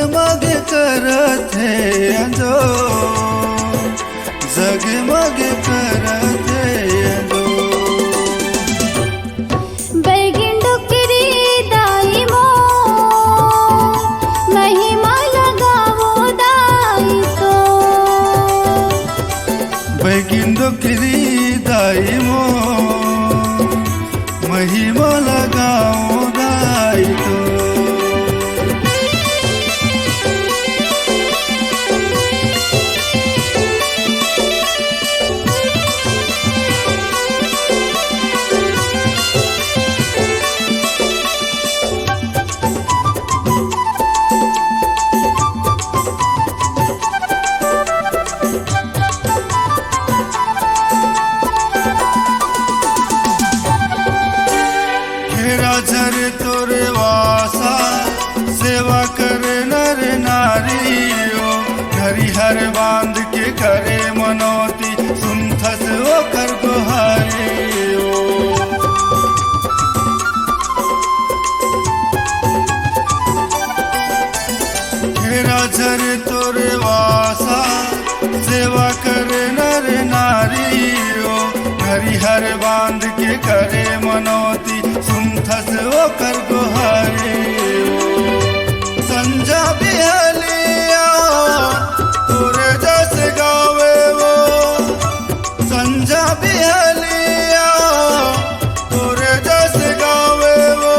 जगमग करत है अंजो, जगमग करत है अंजो। बैगिन डुकरी दाई मो महिमा लगावो दाई तो, बैगिन डुकरी दाई मो महिमा लगाओ दाई तो। झर तोरे वासा सेवा करे नर नारी ओ, घरी हर बांध के करे मनोती सुनथस ओकर गोहारी ओ। घेरा झर तोरे वासा सेवा करे नर नारी ओ, घरी हर बांध के करे मनोती सुनथस ओकर गोहारी ओ। संजा बिहलिया तोरे जस गावे वो, संजा बिहलिया तोरे जस गावे वो,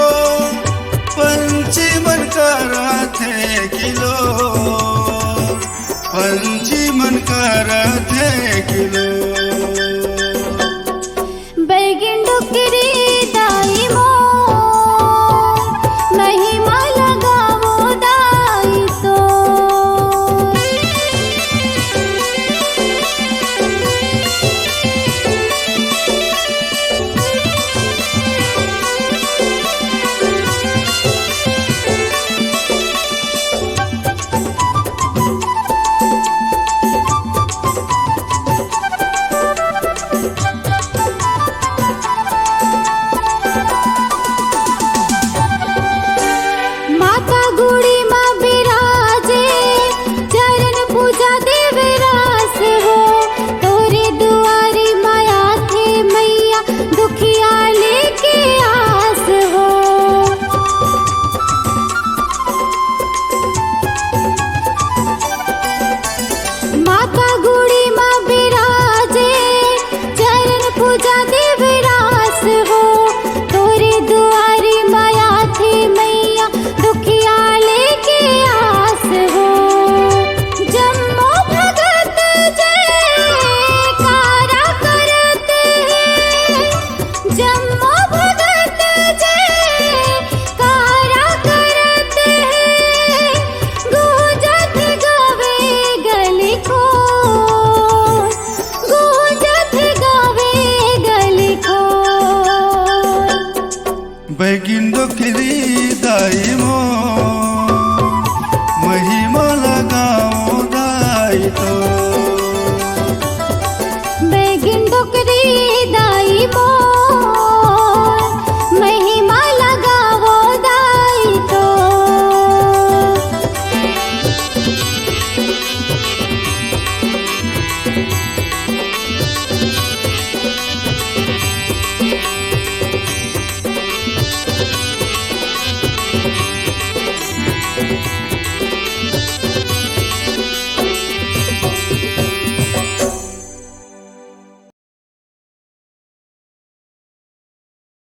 पंछी मन करा थे किलो